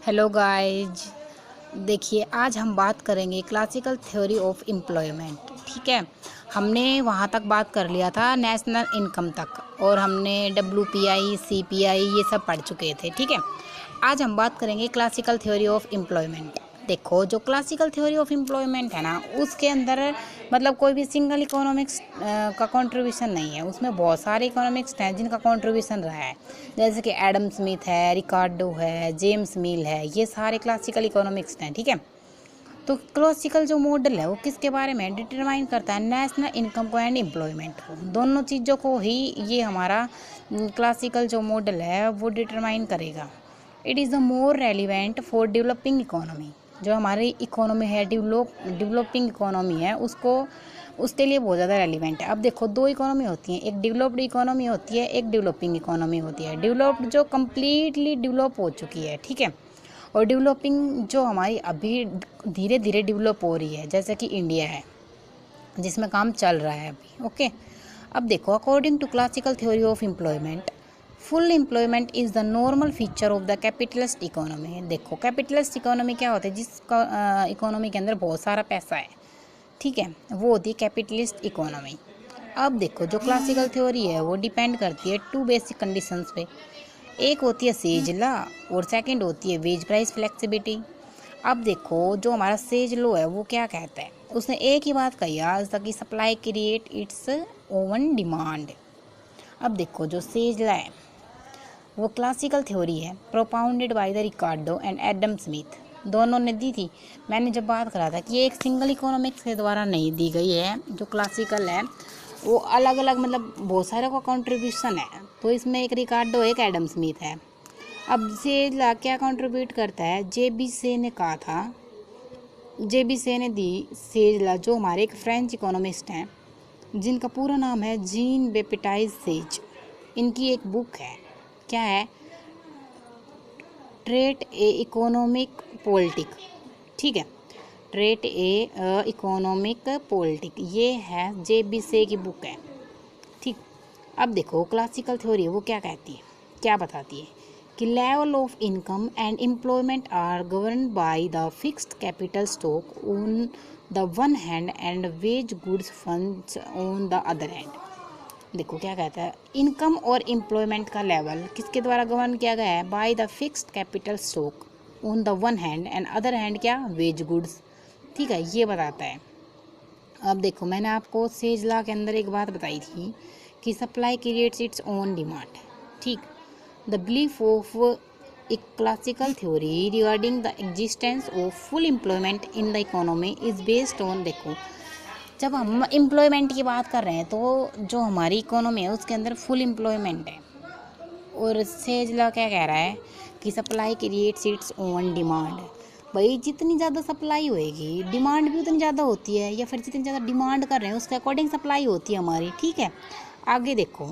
Hello guys, देखिए आज हम बात करेंगे क्लासिकल थ्योरी ऑफ एम्प्लॉयमेंट। ठीक है, हमने वहाँ तक बात कर लिया था नेशनल इनकम तक, और हमने WPI CPI ये सब पढ़ चुके थे। ठीक है, आज हम बात करेंगे क्लासिकल थ्योरी ऑफ एम्प्लॉयमेंट। देखो, जो क्लासिकल थ्योरी ऑफ एम्प्लॉयमेंट है ना, उसके अंदर मतलब कोई भी सिंगल इकोनॉमिक्स का कंट्रीब्यूशन नहीं है। उसमें बहुत सारे इकोनॉमिक्स हैं जिनका कंट्रीब्यूशन रहा है, जैसे कि एडम स्मिथ है, रिकार्डो है, जेम्स मिल है, ये सारे क्लासिकल इकोनॉमिक्स हैं। ठीक है, तो क्लासिकल जो मॉडल है वो किसके बारे में डिटरमाइन करता है? नेशनल इनकम को एंड एम्प्लॉयमेंट को, दोनों चीज़ों को ही ये हमारा क्लासिकल जो मॉडल है वो डिटरमाइन करेगा। It is the more relevant for developing economy. जो हमारी इकोनॉमी है, डेवलपिंग इकोनॉमी है, उसके लिए बहुत ज़्यादा रेलिवेंट है। अब देखो, दो इकोनॉमी होती हैं, एक डेवलप्ड इकोनॉमी होती है, एक डेवलपिंग इकोनॉमी होती है। डेवलप्ड जो कम्प्लीटली डेवलप हो चुकी है, ठीक है, और डेवलपिंग जो हमारी अभी धीरे धीरे डेवलप हो रही है, जैसे कि इंडिया है जिसमें काम चल रहा है अभी। ओके, अब देखो, according to classical theory of employment, full employment is the normal feature of the capitalist economy. देखो, कैपिटलिस्ट इकोनॉमी क्या होता है? जिसका इकोनॉमी के अंदर बहुत सारा पैसा है, ठीक है, वो होती है कैपिटलिस्ट इकोनॉमी। अब देखो, जो क्लासिकल थ्योरी है वो डिपेंड करती है टू बेसिक कंडीशंस पे। एक होती है सेज लॉ और सेकंड होती है वेज प्राइस फ्लेक्सिबिलिटी। अब देखो, जो हमारा सेज लॉ है वो क्या कहता है? उसने एक ही बात कही आज तक कि supply create it's oven demand. अब देखो, जो सेज लॉ है वो क्लासिकल थ्योरी है propounded by the Ricardo and Adam Smith, दोनों ने दी थी। मैंने जब बात करा था कि ये एक सिंगल इकोनॉमिक्स के द्वारा नहीं दी गई है, जो क्लासिकल है वो अलग अलग मतलब बहुत सारे का कंट्रीब्यूशन है। तो इसमें एक रिकार्डो एक एडम स्मिथ है। अब सेज लॉ क्या कंट्रीब्यूट करता है? JB से ने कहा था, JB से ने दी सेज लॉ, जो हमारे एक फ्रेंच इकोनॉमिस्ट हैं जिनका पूरा नाम है जीन बेपेटाइज सेज। इनकी एक बुक है, क्या है? ट्रेट ए इकोनॉमिक पॉलिटिक। ठीक है, ट्रेट ए इकोनॉमिक पॉलिटिक, ये है JB से की बुक है। ठीक, अब देखो, क्लासिकल थ्योरी वो क्या कहती है, क्या बताती है कि level of income and employment are govern by the fixed capital stock on the one hand and wage goods funds on the other hand. देखो क्या कहता है, इनकम और एम्प्लॉयमेंट का लेवल किसके द्वारा गवर्न किया गया है? By the fixed capital stock on the one hand and other hand क्या? Wage goods. ठीक है, ये बताता है। अब देखो, मैंने आपको सेज लॉ के अंदर एक बात बताई थी कि supply creates its own demand. ठीक, the belief of a classical theory regarding the existence of full employment in the economy is based on, देखो जब हम एम्प्लॉयमेंट की बात कर रहे हैं तो जो हमारी इकोनॉमी है उसके अंदर फुल एम्प्लॉयमेंट है, और सेज लॉ क्या कह रहा है कि supply creates its own demand. भाई, जितनी ज़्यादा सप्लाई होएगी डिमांड भी उतनी ज़्यादा होती है, या फिर जितनी ज़्यादा डिमांड कर रहे हैं उसके अकॉर्डिंग सप्लाई होती है हमारी। ठीक है, आगे देखो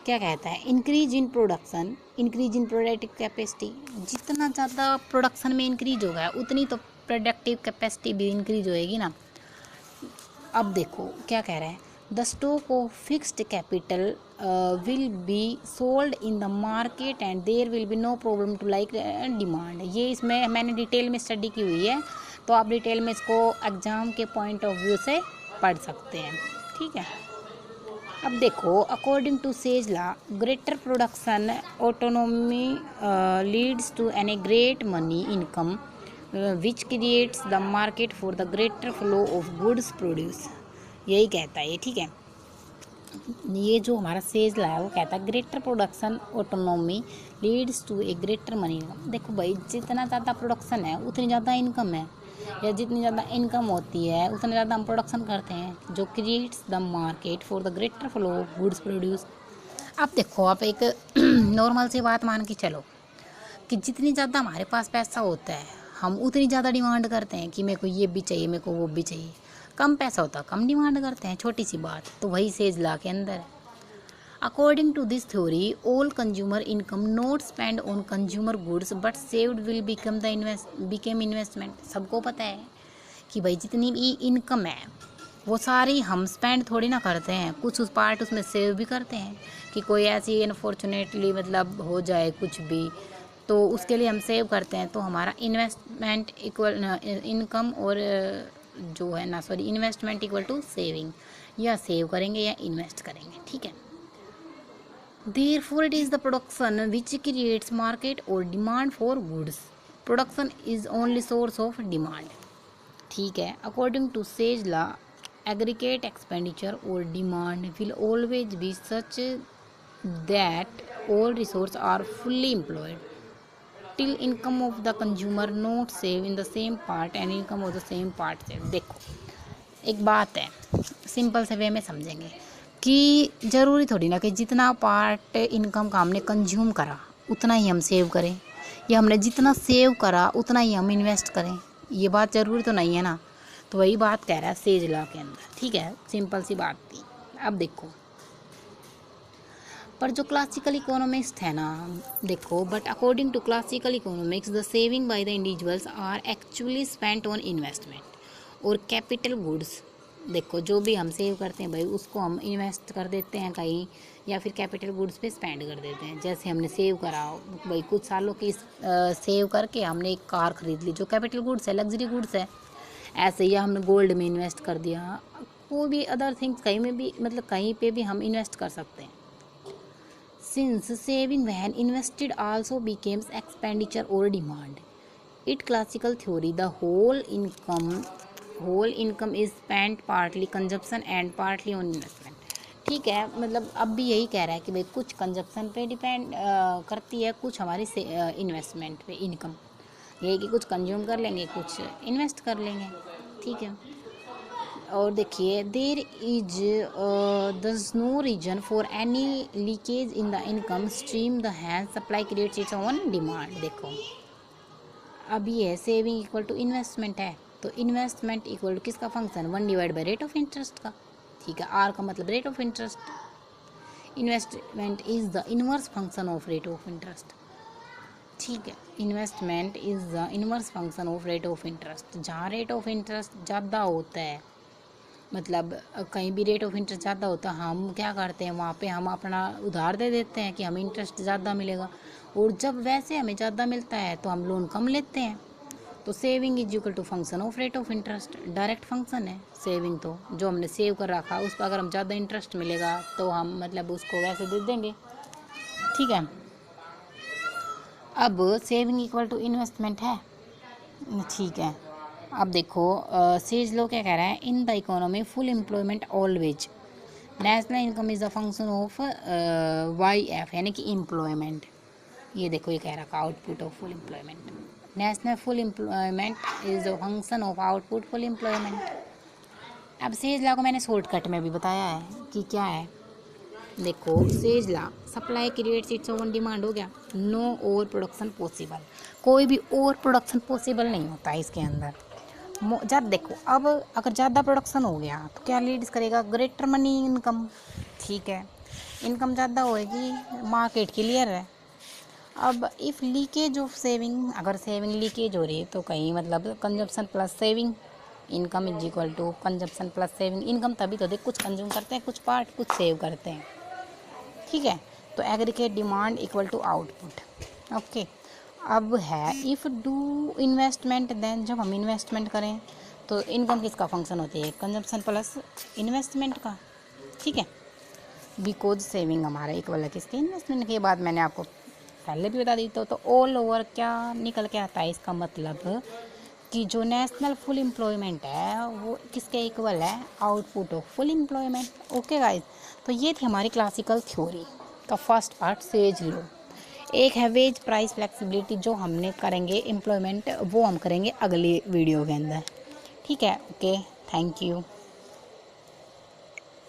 क्या कहता है, increase in production increase in productive capacity. जितना ज़्यादा प्रोडक्शन में इंक्रीज होगा उतनी तो प्रोडक्टिव कैपेसिटी भी इंक्रीज होएगी ना। अब देखो क्या कह रहा है, the stock of fixed capital will be sold in the market and there will be no problem to like demand. ये इसमें मैंने डिटेल में स्टडी की हुई है, तो आप डिटेल में इसको एग्ज़ाम के पॉइंट ऑफ व्यू से पढ़ सकते हैं। ठीक है, अब देखो, according to Say's law greater production autonomy leads to an a great money income which creates the market for the greater flow of goods produce. यही कहता है ये। ठीक है, ये जो हमारा सेज लॉ है वो कहता है greater production autonomy leads to a greater money income. देखो भाई, जितना ज़्यादा प्रोडक्शन है उतनी ज़्यादा इनकम है, या जितनी ज़्यादा इनकम होती है उतना ज़्यादा हम प्रोडक्शन करते हैं, जो creates the market for the greater flow of goods produce. अब देखो, आप एक नॉर्मल सी बात मान के चलो कि जितनी ज़्यादा हमारे पास पैसा होता है हम उतनी ज़्यादा डिमांड करते हैं कि मेरे को ये भी चाहिए, मेरे को वो भी चाहिए। कम पैसा होता कम डिमांड करते हैं, छोटी सी बात। तो वही सेज लॉ के अंदर है। According to this theory all consumer income not spend on consumer goods but saved will become investment. सबको पता है कि भाई जितनी भी इनकम है वो सारी हम स्पेंड थोड़ी ना करते हैं, कुछ उस पार्ट उसमें सेव भी करते हैं कि कोई ऐसी अनफॉर्चुनेटली मतलब हो जाए कुछ भी, तो उसके लिए हम सेव करते हैं, तो हमारा इन्वेस्टमेंट इक्वल इनकम और जो है ना sorry investment equal to saving, या सेव करेंगे या इन्वेस्ट करेंगे, ठीक है। Therefore, it is the production which creates market or demand for goods. Production is only source of demand. ठीक है। According to Sage law, aggregate expenditure or demand will always be such that all resources are fully employed till income of the consumer not save in the same part and income of the same part save। देखो एक बात है, simple से वे में समझेंगे कि ज़रूरी थोड़ी ना कि जितना पार्ट इनकम का हमने कंज्यूम करा उतना ही हम सेव करें, या हमने जितना सेव करा उतना ही हम इन्वेस्ट करें, ये बात ज़रूरी तो नहीं है ना। तो वही बात कह रहा है सेज लॉ के अंदर, ठीक है, सिंपल सी बात थी। अब देखो, पर जो क्लासिकल इकोनॉमिक्स है ना, देखो but according to classical economics the saving by the individuals are actually spent on investment और कैपिटल गुड्स। देखो जो भी हम सेव करते हैं भाई उसको हम इन्वेस्ट कर देते हैं कहीं, या फिर कैपिटल गुड्स पे स्पेंड कर देते हैं। जैसे हमने सेव करा भाई कुछ सालों की सेव करके हमने एक कार खरीद ली, जो कैपिटल गुड्स है, लग्जरी गुड्स है। ऐसे ही हमने गोल्ड में इन्वेस्ट कर दिया, कोई भी अदर थिंग्स कहीं में भी, मतलब कहीं पे भी हम इन्वेस्ट कर सकते हैं। Since saving when invested also becomes expenditure or demand, it classical theory the whole income is spent partly consumption and partly on investment। ठीक है, मतलब अब भी यही कह रहा है कि भाई कुछ कंजप्शन पे डिपेंड करती है, कुछ हमारी इन्वेस्टमेंट पे इनकम, यही कि कुछ कंज्यूम कर लेंगे कुछ इन्वेस्ट कर लेंगे, ठीक है। और देखिए there is thus no reason for any leakage in the income stream the hand supply creates its own demand. देखो अब ये सेविंग इक्वल टू इन्वेस्टमेंट है, तो इन्वेस्टमेंट इक्वल टू किसका function, 1 divide by rate of interest का, ठीक है। R का मतलब rate of interest, investment is the inverse function of rate of interest, ठीक है। Investment is the inverse function of rate of interest. जहाँ rate of interest ज़्यादा होता है, मतलब कहीं भी रेट ऑफ इंटरेस्ट ज़्यादा होता है, हम क्या करते हैं वहाँ पे हम अपना उधार दे देते हैं कि हमें इंटरेस्ट ज़्यादा मिलेगा, और जब वैसे हमें ज़्यादा मिलता है तो हम लोन कम लेते हैं। तो saving is equal to function of rate of interest, direct function है सेविंग। तो जो हमने सेव कर रखा उस पर अगर हम ज़्यादा इंटरेस्ट मिलेगा तो हम मतलब उसको वैसे दे देंगे, ठीक है। अब सेविंग इक्वल टू इन्वेस्टमेंट है, ठीक है। अब देखो सेज लो क्या कह रहा है, इन the economy full employment always, national income is the function of YF यानी कि एम्प्लॉयमेंट। ये देखो ये कह रहा है output of full employment, national full employment is the function of output full employment. अब सेज लॉ को मैंने शॉर्टकट में भी बताया है कि क्या है। देखो says law, supply creates its own demand हो गया, नो और प्रोडक्शन पॉसिबल, कोई भी और प्रोडक्शन पॉसिबल नहीं होता है इसके अंदर। जब देखो अब अगर ज़्यादा प्रोडक्शन हो गया तो क्या लीड्स करेगा, ग्रेटर मनी इनकम, ठीक है। इनकम ज़्यादा होएगी, मार्केट क्लियर है। अब इफ़ लीकेज ऑफ सेविंग, अगर सेविंग लीकेज हो रही है तो कहीं मतलब consumption plus saving, income is equal to consumption plus saving. Income तभी तो देख कुछ कंज्यूम करते हैं, कुछ पार्ट कुछ सेव करते हैं, ठीक है। तो aggregate demand equal to output, okay. अब है इफ़ डू इन्वेस्टमेंट देन, जब हम इन्वेस्टमेंट करें तो इनकम किसका फंक्शन होती है, कंजप्शन प्लस इन्वेस्टमेंट का, ठीक है। बिकॉज सेविंग हमारा इक्वल है किसके, इन्वेस्टमेंट के। बाद मैंने आपको पहले भी बता दी, तो ऑल ओवर क्या निकल के आता है, इसका मतलब कि जो नेशनल फुल एम्प्लॉयमेंट है वो किसके इक्वल है, output of full employment, okay guys. तो ये थी हमारी क्लासिकल थ्योरी का फर्स्ट पार्ट सेज लॉ। एक है वेज प्राइस फ्लेक्सिबिलिटी, जो हमने करेंगे एम्प्लॉयमेंट, वो हम करेंगे अगली वीडियो के अंदर, ठीक है। Okay, thank you.